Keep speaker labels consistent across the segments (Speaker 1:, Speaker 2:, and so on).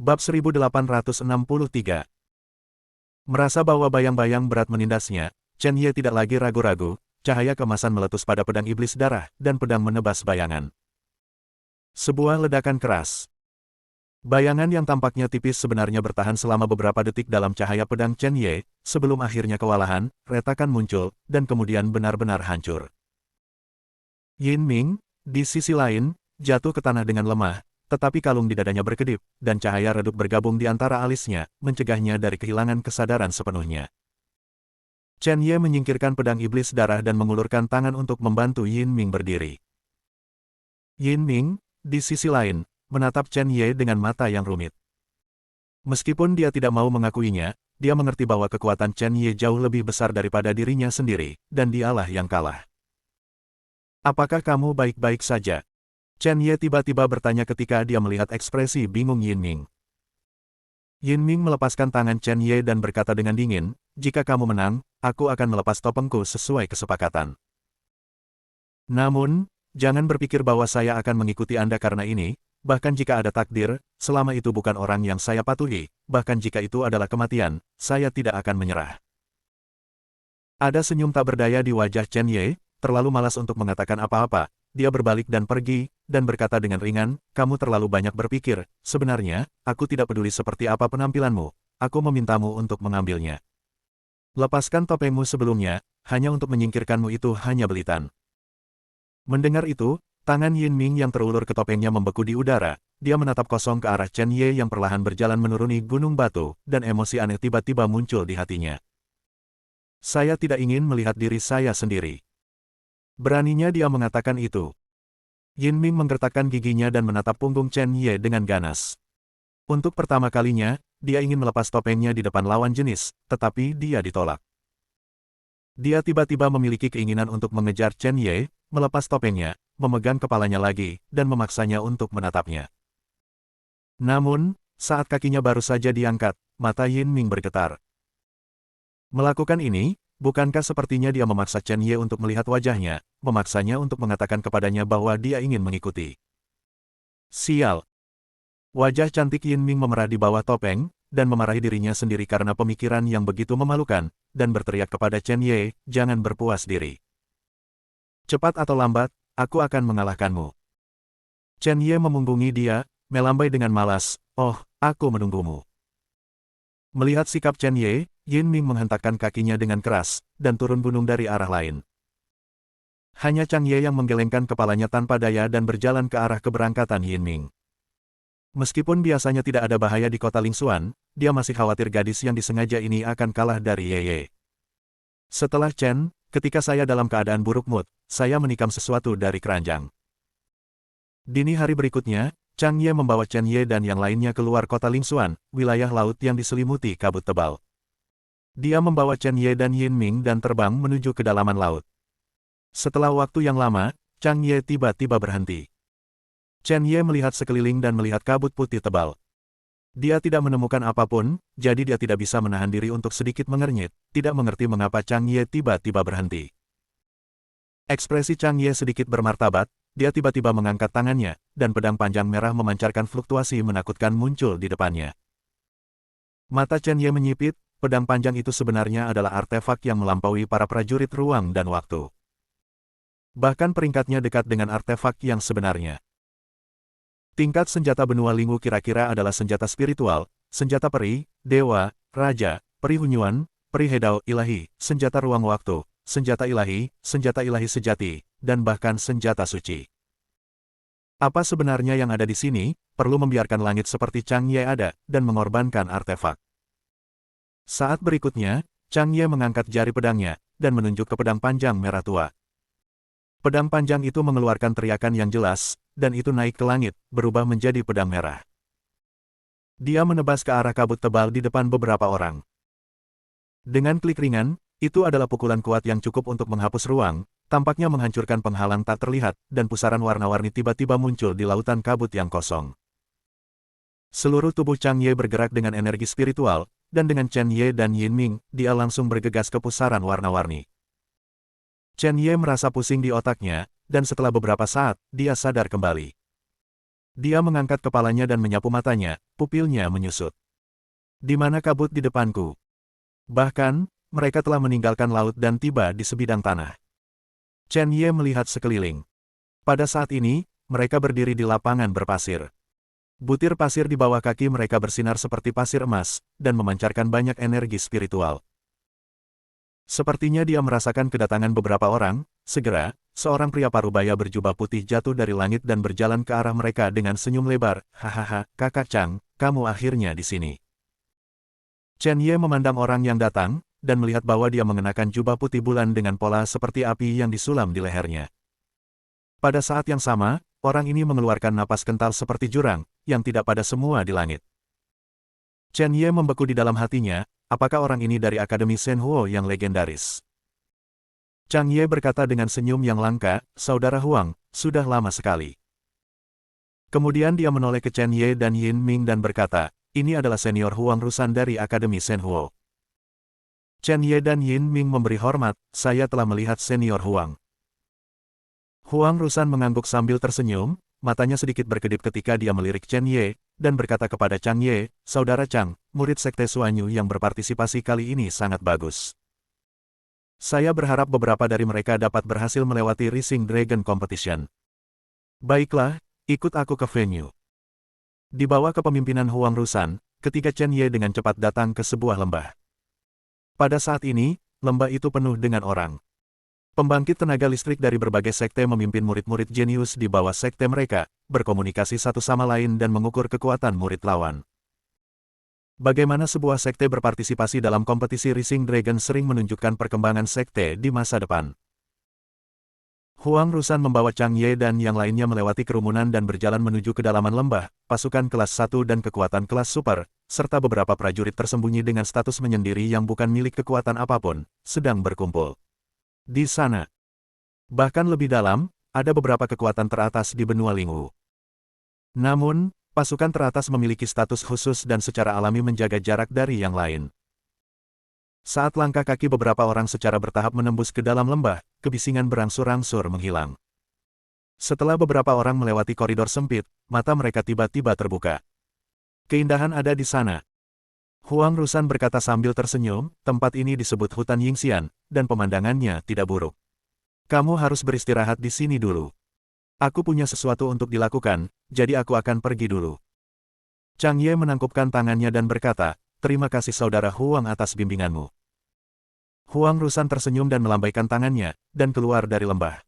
Speaker 1: Bab 1863. Merasa bahwa bayang-bayang berat menindasnya, Chen Ye tidak lagi ragu-ragu, cahaya kemasan meletus pada pedang iblis darah, dan pedang menebas bayangan. Sebuah ledakan keras. Bayangan yang tampaknya tipis sebenarnya bertahan selama beberapa detik dalam cahaya pedang Chen Ye, sebelum akhirnya kewalahan, retakan muncul, dan kemudian benar-benar hancur. Yin Ming, di sisi lain, jatuh ke tanah dengan lemah, tetapi kalung di dadanya berkedip, dan cahaya redup bergabung di antara alisnya, mencegahnya dari kehilangan kesadaran sepenuhnya. Chen Ye menyingkirkan pedang iblis darah dan mengulurkan tangan untuk membantu Yin Ming berdiri. Yin Ming, di sisi lain, menatap Chen Ye dengan mata yang rumit. Meskipun dia tidak mau mengakuinya, dia mengerti bahwa kekuatan Chen Ye jauh lebih besar daripada dirinya sendiri, dan dialah yang kalah. Apakah kamu baik-baik saja? Chen Ye tiba-tiba bertanya ketika dia melihat ekspresi bingung Yin Ming. Yin Ming melepaskan tangan Chen Ye dan berkata dengan dingin, "Jika kamu menang, aku akan melepas topengku sesuai kesepakatan. Namun, jangan berpikir bahwa saya akan mengikuti Anda karena ini, bahkan jika ada takdir, selama itu bukan orang yang saya patuhi, bahkan jika itu adalah kematian, saya tidak akan menyerah." Ada senyum tak berdaya di wajah Chen Ye, terlalu malas untuk mengatakan apa-apa. Dia berbalik dan pergi, dan berkata dengan ringan, "Kamu terlalu banyak berpikir, sebenarnya, aku tidak peduli seperti apa penampilanmu, aku memintamu untuk mengambilnya. Lepaskan topengmu sebelumnya, hanya untuk menyingkirkanmu itu hanya belitan." Mendengar itu, tangan Yin Ming yang terulur ke topengnya membeku di udara, dia menatap kosong ke arah Chen Ye yang perlahan berjalan menuruni gunung batu, dan emosi aneh tiba-tiba muncul di hatinya. "Saya tidak ingin melihat diri saya sendiri." Beraninya dia mengatakan itu. Yin Ming menggertakkan giginya dan menatap punggung Chen Ye dengan ganas. Untuk pertama kalinya, dia ingin melepas topengnya di depan lawan jenis, tetapi dia ditolak. Dia tiba-tiba memiliki keinginan untuk mengejar Chen Ye, melepas topengnya, memegang kepalanya lagi, dan memaksanya untuk menatapnya. Namun, saat kakinya baru saja diangkat, mata Yin Ming bergetar. Melakukan ini, bukankah sepertinya dia memaksa Chen Ye untuk melihat wajahnya, memaksanya untuk mengatakan kepadanya bahwa dia ingin mengikuti. Sial! Wajah cantik Yin Ming memerah di bawah topeng, dan memarahi dirinya sendiri karena pemikiran yang begitu memalukan, dan berteriak kepada Chen Ye, "Jangan berpuas diri. Cepat atau lambat, aku akan mengalahkanmu." Chen Ye memunggungi dia, melambai dengan malas, "Oh, aku menunggumu." Melihat sikap Chen Ye, Yin Ming menghentakkan kakinya dengan keras, dan turun gunung dari arah lain. Hanya Chang Ye yang menggelengkan kepalanya tanpa daya dan berjalan ke arah keberangkatan Yin Ming. Meskipun biasanya tidak ada bahaya di kota Lingxuan, dia masih khawatir gadis yang disengaja ini akan kalah dari Ye Ye. "Setelah Chen, ketika saya dalam keadaan buruk mood, saya menikam sesuatu dari keranjang." Dini hari berikutnya, Chang Ye membawa Chen Ye dan yang lainnya keluar kota Lingxuan, wilayah laut yang diselimuti kabut tebal. Dia membawa Chen Ye dan Yin Ming dan terbang menuju kedalaman laut. Setelah waktu yang lama, Chang Ye tiba-tiba berhenti. Chen Ye melihat sekeliling dan melihat kabut putih tebal. Dia tidak menemukan apapun, jadi dia tidak bisa menahan diri untuk sedikit mengernyit, tidak mengerti mengapa Chang Ye tiba-tiba berhenti. Ekspresi Chang Ye sedikit bermartabat, dia tiba-tiba mengangkat tangannya, dan pedang panjang merah memancarkan fluktuasi menakutkan muncul di depannya. Mata Chen Ye menyipit, pedang panjang itu sebenarnya adalah artefak yang melampaui para prajurit ruang dan waktu. Bahkan peringkatnya dekat dengan artefak yang sebenarnya. Tingkat senjata benua Lingwu kira-kira adalah senjata spiritual, senjata peri, dewa, raja, peri Hunyuan, peri Hedao ilahi, senjata ruang waktu, senjata ilahi sejati, dan bahkan senjata suci. Apa sebenarnya yang ada di sini, perlu membiarkan langit seperti Chang Ye ada, dan mengorbankan artefak. Saat berikutnya, Chang Ye mengangkat jari pedangnya, dan menunjuk ke pedang panjang merah tua. Pedang panjang itu mengeluarkan teriakan yang jelas, dan itu naik ke langit, berubah menjadi pedang merah. Dia menebas ke arah kabut tebal di depan beberapa orang. Dengan klik ringan, itu adalah pukulan kuat yang cukup untuk menghapus ruang, tampaknya menghancurkan penghalang tak terlihat, dan pusaran warna-warni tiba-tiba muncul di lautan kabut yang kosong. Seluruh tubuh Chang Ye bergerak dengan energi spiritual, dan dengan Chen Ye dan Yin Ming, dia langsung bergegas ke pusaran warna-warni. Chen Ye merasa pusing di otaknya, dan setelah beberapa saat, dia sadar kembali. Dia mengangkat kepalanya dan menyapu matanya, pupilnya menyusut. Di mana kabut di depanku? Bahkan, mereka telah meninggalkan laut dan tiba di sebidang tanah. Chen Ye melihat sekeliling. Pada saat ini, mereka berdiri di lapangan berpasir. Butir pasir di bawah kaki mereka bersinar seperti pasir emas, dan memancarkan banyak energi spiritual. Sepertinya dia merasakan kedatangan beberapa orang. Segera, seorang pria parubaya berjubah putih jatuh dari langit dan berjalan ke arah mereka dengan senyum lebar. Hahaha, Kakak Chang, kamu akhirnya di sini. Chen Ye memandang orang yang datang, dan melihat bahwa dia mengenakan jubah putih bulan dengan pola seperti api yang disulam di lehernya. Pada saat yang sama, orang ini mengeluarkan napas kental seperti jurang, yang tidak pada semua di langit. Chen Ye membeku di dalam hatinya, apakah orang ini dari Akademi Shenhuo yang legendaris? Chang Ye berkata dengan senyum yang langka, Saudara Huang, sudah lama sekali. Kemudian dia menoleh ke Chen Ye dan Yin Ming dan berkata, ini adalah senior Huang Rusan dari Akademi Shenhuo. Chen Ye dan Yin Ming memberi hormat, saya telah melihat senior Huang. Huang Rusan mengangguk sambil tersenyum, matanya sedikit berkedip ketika dia melirik Chen Ye, dan berkata kepada Chang Ye, Saudara Chang, murid Sekte Suanyu yang berpartisipasi kali ini sangat bagus. Saya berharap beberapa dari mereka dapat berhasil melewati Rising Dragon Competition. Baiklah, ikut aku ke venue. Di bawah kepemimpinan Huang Rusan, ketiga Chen Ye dengan cepat datang ke sebuah lembah. Pada saat ini, lembah itu penuh dengan orang. Pembangkit tenaga listrik dari berbagai sekte memimpin murid-murid jenius di bawah sekte mereka, berkomunikasi satu sama lain dan mengukur kekuatan murid lawan. Bagaimana sebuah sekte berpartisipasi dalam kompetisi Rising Dragon sering menunjukkan perkembangan sekte di masa depan. Huang Rusan membawa Chang Ye dan yang lainnya melewati kerumunan dan berjalan menuju kedalaman lembah, pasukan kelas 1 dan kekuatan kelas super, serta beberapa prajurit tersembunyi dengan status menyendiri yang bukan milik kekuatan apapun, sedang berkumpul. Di sana, bahkan lebih dalam, ada beberapa kekuatan teratas di benua Lingwu. Namun, pasukan teratas memiliki status khusus dan secara alami menjaga jarak dari yang lain. Saat langkah kaki beberapa orang secara bertahap menembus ke dalam lembah, kebisingan berangsur-angsur menghilang. Setelah beberapa orang melewati koridor sempit, mata mereka tiba-tiba terbuka. Keindahan ada di sana. Huang Rusan berkata sambil tersenyum, tempat ini disebut hutan Yingxian, dan pemandangannya tidak buruk. Kamu harus beristirahat di sini dulu. Aku punya sesuatu untuk dilakukan, jadi aku akan pergi dulu. Chang Ye menangkupkan tangannya dan berkata, terima kasih Saudara Huang atas bimbinganmu. Huang Rusan tersenyum dan melambaikan tangannya, dan keluar dari lembah.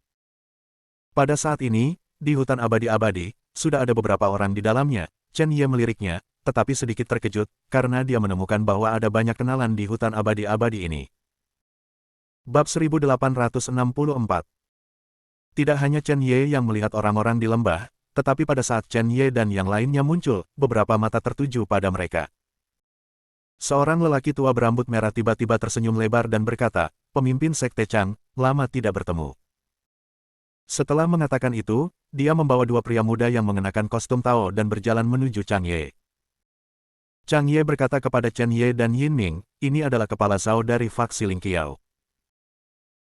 Speaker 1: Pada saat ini, di hutan abadi-abadi, sudah ada beberapa orang di dalamnya. Chen Ye meliriknya, tetapi sedikit terkejut, karena dia menemukan bahwa ada banyak kenalan di hutan abadi-abadi ini. Bab 1864. Tidak hanya Chen Ye yang melihat orang-orang di lembah, tetapi pada saat Chen Ye dan yang lainnya muncul, beberapa mata tertuju pada mereka. Seorang lelaki tua berambut merah tiba-tiba tersenyum lebar dan berkata, pemimpin Sekte Chang, lama tidak bertemu. Setelah mengatakan itu, dia membawa dua pria muda yang mengenakan kostum Tao dan berjalan menuju Chang Ye. Chang Ye berkata kepada Chen Ye dan Yin Ming, ini adalah kepala Zhao dari faksi Ling Qiao.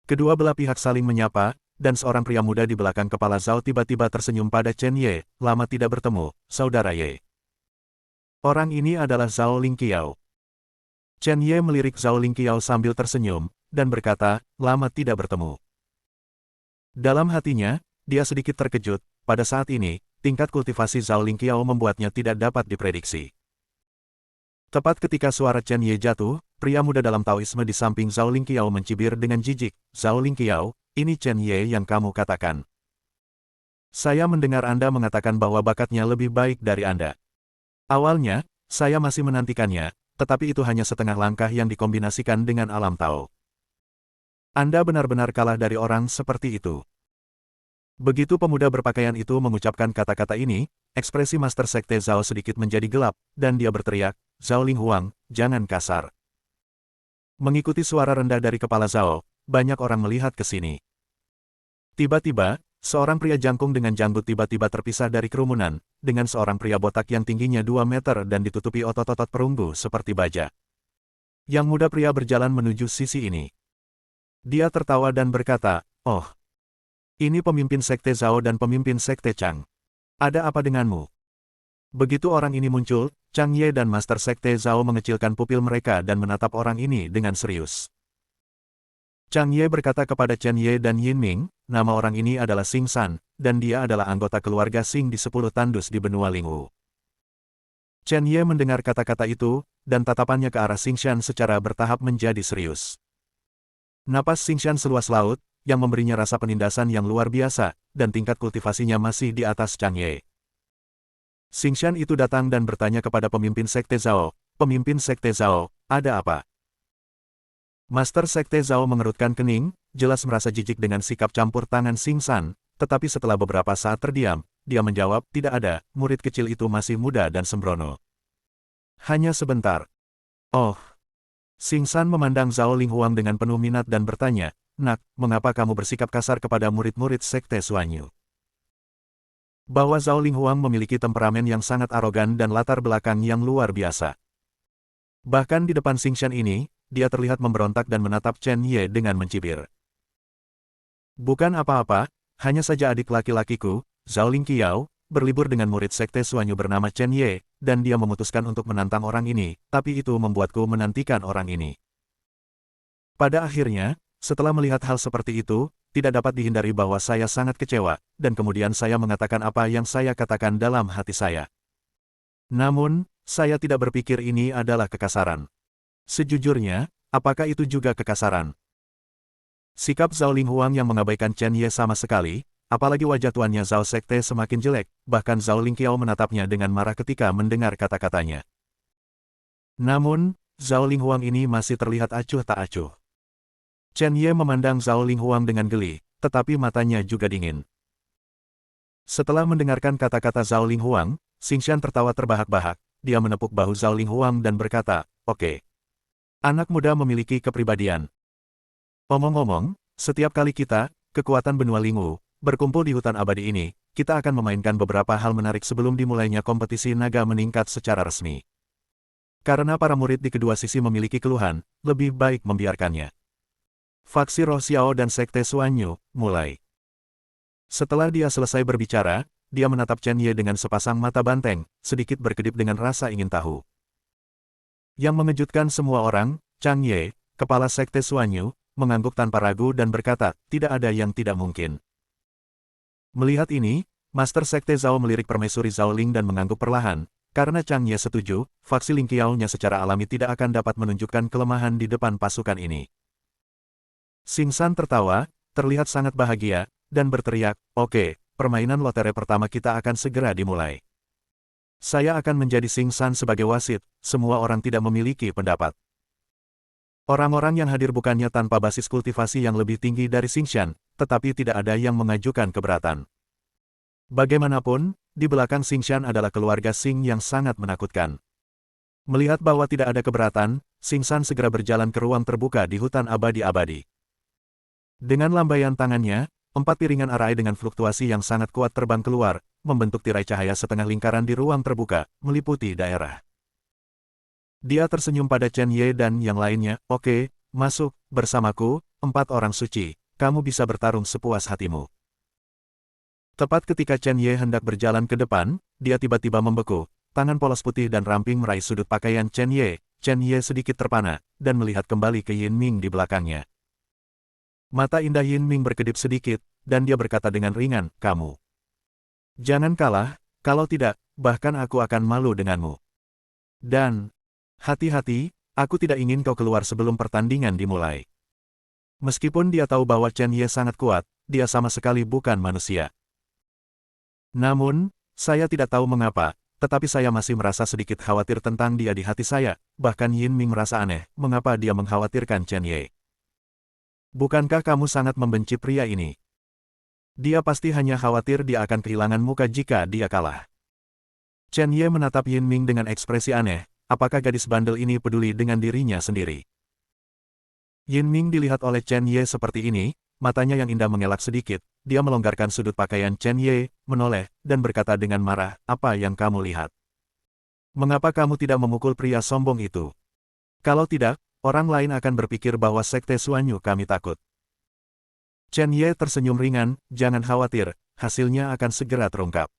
Speaker 1: Kedua belah pihak saling menyapa, dan seorang pria muda di belakang kepala Zhao tiba-tiba tersenyum pada Chen Ye, lama tidak bertemu, Saudara Ye. Orang ini adalah Zhao Ling Qiao. Chen Ye melirik Zhao Ling Qiao sambil tersenyum, dan berkata, lama tidak bertemu. Dalam hatinya, dia sedikit terkejut, pada saat ini, tingkat kultivasi Zhao Ling Qiao membuatnya tidak dapat diprediksi. Tepat ketika suara Chen Ye jatuh, pria muda dalam Taoisme di samping Zhao Ling Qiao mencibir dengan jijik, Zhao Ling Qiao, ini Chen Ye yang kamu katakan. Saya mendengar Anda mengatakan bahwa bakatnya lebih baik dari Anda. Awalnya, saya masih menantikannya, tetapi itu hanya setengah langkah yang dikombinasikan dengan alam Tao. Anda benar-benar kalah dari orang seperti itu. Begitu pemuda berpakaian itu mengucapkan kata-kata ini, ekspresi Master Sekte Zhao sedikit menjadi gelap, dan dia berteriak, Zhao Ling Huang, jangan kasar. Mengikuti suara rendah dari kepala Zhao, banyak orang melihat ke sini. Tiba-tiba, seorang pria jangkung dengan janggut tiba-tiba terpisah dari kerumunan, dengan seorang pria botak yang tingginya 2 meter dan ditutupi otot-otot perunggu seperti baja. Yang muda pria berjalan menuju sisi ini. Dia tertawa dan berkata, oh, ini pemimpin Sekte Zhao dan pemimpin Sekte Chang. Ada apa denganmu? Begitu orang ini muncul, Chang Ye dan Master Sekte Zhao mengecilkan pupil mereka dan menatap orang ini dengan serius. Chang Ye berkata kepada Chen Ye dan Yin Ming, nama orang ini adalah Xing San, dan dia adalah anggota keluarga Xing di 10 tandus di benua Lingwu. Chen Ye mendengar kata-kata itu, dan tatapannya ke arah Xing Shan secara bertahap menjadi serius. Napas Xing Shan seluas laut, yang memberinya rasa penindasan yang luar biasa, dan tingkat kultivasinya masih di atas Chang Ye. Xing Shan itu datang dan bertanya kepada pemimpin Sekte Zhao, "Pemimpin Sekte Zhao, ada apa?" Master Sekte Zhao mengerutkan kening, jelas merasa jijik dengan sikap campur tangan Xing Shan, tetapi setelah beberapa saat terdiam, dia menjawab, "Tidak ada, murid kecil itu masih muda dan sembrono." Hanya sebentar. Oh. Xing Shan memandang Zhao Linghuang dengan penuh minat dan bertanya, "Nak, mengapa kamu bersikap kasar kepada murid-murid Sekte Suanyu?" Bahwa Zhao Linghuang memiliki temperamen yang sangat arogan dan latar belakang yang luar biasa. Bahkan di depan Xing Shan ini, dia terlihat memberontak dan menatap Chen Ye dengan mencibir. "Bukan apa-apa, hanya saja adik laki-lakiku, Zhao Lingqiao, berlibur dengan murid Sekte Suanyu bernama Chen Ye, dan dia memutuskan untuk menantang orang ini, tapi itu membuatku menantikan orang ini." Pada akhirnya, setelah melihat hal seperti itu, tidak dapat dihindari bahwa saya sangat kecewa, dan kemudian saya mengatakan apa yang saya katakan dalam hati saya. Namun, saya tidak berpikir ini adalah kekasaran. Sejujurnya, apakah itu juga kekasaran? Sikap Zhao Linghuang yang mengabaikan Chen Ye sama sekali, apalagi wajah tuannya Zhao Sekte semakin jelek, bahkan Zhao Lingqiao menatapnya dengan marah ketika mendengar kata-katanya. Namun, Zhao Linghuang ini masih terlihat acuh tak acuh. Chen Ye memandang Zhao Linghuang dengan geli, tetapi matanya juga dingin. Setelah mendengarkan kata-kata Zhao Linghuang, Xing Shan tertawa terbahak-bahak, dia menepuk bahu Zhao Linghuang dan berkata, "Oke. Anak muda memiliki kepribadian. Omong-omong, setiap kali kita, kekuatan benua Lingwu, berkumpul di hutan abadi ini, kita akan memainkan beberapa hal menarik sebelum dimulainya kompetisi naga meningkat secara resmi. Karena para murid di kedua sisi memiliki keluhan, lebih baik membiarkannya." Faksi Roh Xiao dan Sekte Suanyu, mulai. Setelah dia selesai berbicara, dia menatap Chen Ye dengan sepasang mata banteng, sedikit berkedip dengan rasa ingin tahu. Yang mengejutkan semua orang, Chang Ye, kepala Sekte Suanyu, mengangguk tanpa ragu dan berkata, "Tidak ada yang tidak mungkin." Melihat ini, Master Sekte Zhao melirik permaisuri Zhao Ling dan mengangguk perlahan, karena Chang Ye setuju, faksi Lingqiao-nya secara alami tidak akan dapat menunjukkan kelemahan di depan pasukan ini. Xing Shan tertawa, terlihat sangat bahagia, dan berteriak, "Oke, permainan lotre pertama kita akan segera dimulai. Saya akan menjadi Xing Shan sebagai wasit, semua orang tidak memiliki pendapat." Orang-orang yang hadir bukannya tanpa basis kultivasi yang lebih tinggi dari Xing Shan, tetapi tidak ada yang mengajukan keberatan. Bagaimanapun, di belakang Xing Shan adalah keluarga Xing yang sangat menakutkan. Melihat bahwa tidak ada keberatan, Xing Shan segera berjalan ke ruang terbuka di hutan abadi-abadi. Dengan lambaian tangannya, 4 piringan arai dengan fluktuasi yang sangat kuat terbang keluar, membentuk tirai cahaya setengah lingkaran di ruang terbuka, meliputi daerah. Dia tersenyum pada Chen Ye dan yang lainnya, "Oke, masuk, bersamaku, 4 orang suci, kamu bisa bertarung sepuas hatimu." Tepat ketika Chen Ye hendak berjalan ke depan, dia tiba-tiba membeku, tangan polos putih dan ramping meraih sudut pakaian Chen Ye sedikit terpana, dan melihat kembali ke Yin Ming di belakangnya. Mata indah Yin Ming berkedip sedikit, dan dia berkata dengan ringan, "Kamu jangan kalah, kalau tidak, bahkan aku akan malu denganmu. Dan hati-hati, aku tidak ingin kau keluar sebelum pertandingan dimulai." Meskipun dia tahu bahwa Chen Ye sangat kuat, dia sama sekali bukan manusia. Namun, saya tidak tahu mengapa, tetapi saya masih merasa sedikit khawatir tentang dia di hati saya, bahkan Yin Ming merasa aneh, mengapa dia mengkhawatirkan Chen Ye. "Bukankah kamu sangat membenci pria ini? Dia pasti hanya khawatir dia akan kehilangan muka jika dia kalah." Chen Ye menatap Yin Ming dengan ekspresi aneh, apakah gadis bandel ini peduli dengan dirinya sendiri? Yin Ming dilihat oleh Chen Ye seperti ini, matanya yang indah mengelak sedikit, dia melonggarkan sudut pakaian Chen Ye, menoleh, dan berkata dengan marah, "Apa yang kamu lihat? Mengapa kamu tidak memukul pria sombong itu? Kalau tidak, orang lain akan berpikir bahwa Sekte Suanyu kami takut." Chen Ye tersenyum ringan, "Jangan khawatir, hasilnya akan segera terungkap."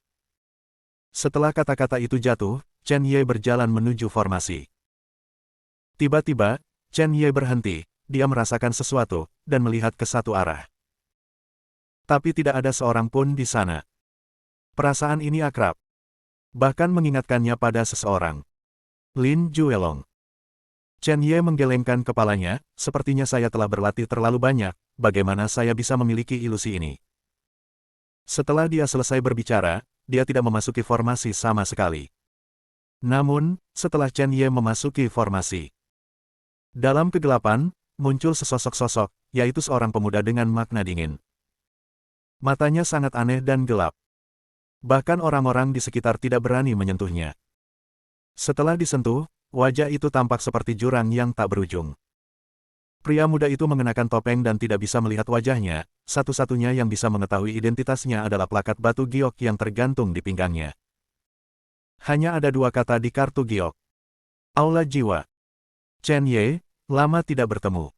Speaker 1: Setelah kata-kata itu jatuh, Chen Ye berjalan menuju formasi. Tiba-tiba, Chen Ye berhenti, dia merasakan sesuatu, dan melihat ke satu arah. Tapi tidak ada seorang pun di sana. Perasaan ini akrab. Bahkan mengingatkannya pada seseorang. Lin Juelong. Chen Ye menggelengkan kepalanya, sepertinya saya telah berlatih terlalu banyak, bagaimana saya bisa memiliki ilusi ini? Setelah dia selesai berbicara, dia tidak memasuki formasi sama sekali. Namun, setelah Chen Ye memasuki formasi, dalam kegelapan, muncul sesosok sosok, yaitu seorang pemuda dengan makna dingin. Matanya sangat aneh dan gelap. Bahkan orang-orang di sekitar tidak berani menyentuhnya. Setelah disentuh, wajah itu tampak seperti jurang yang tak berujung. Pria muda itu mengenakan topeng dan tidak bisa melihat wajahnya, satu-satunya yang bisa mengetahui identitasnya adalah plakat batu giok yang tergantung di pinggangnya. Hanya ada dua kata di kartu giok. Aula jiwa. Chen Ye, lama tidak bertemu.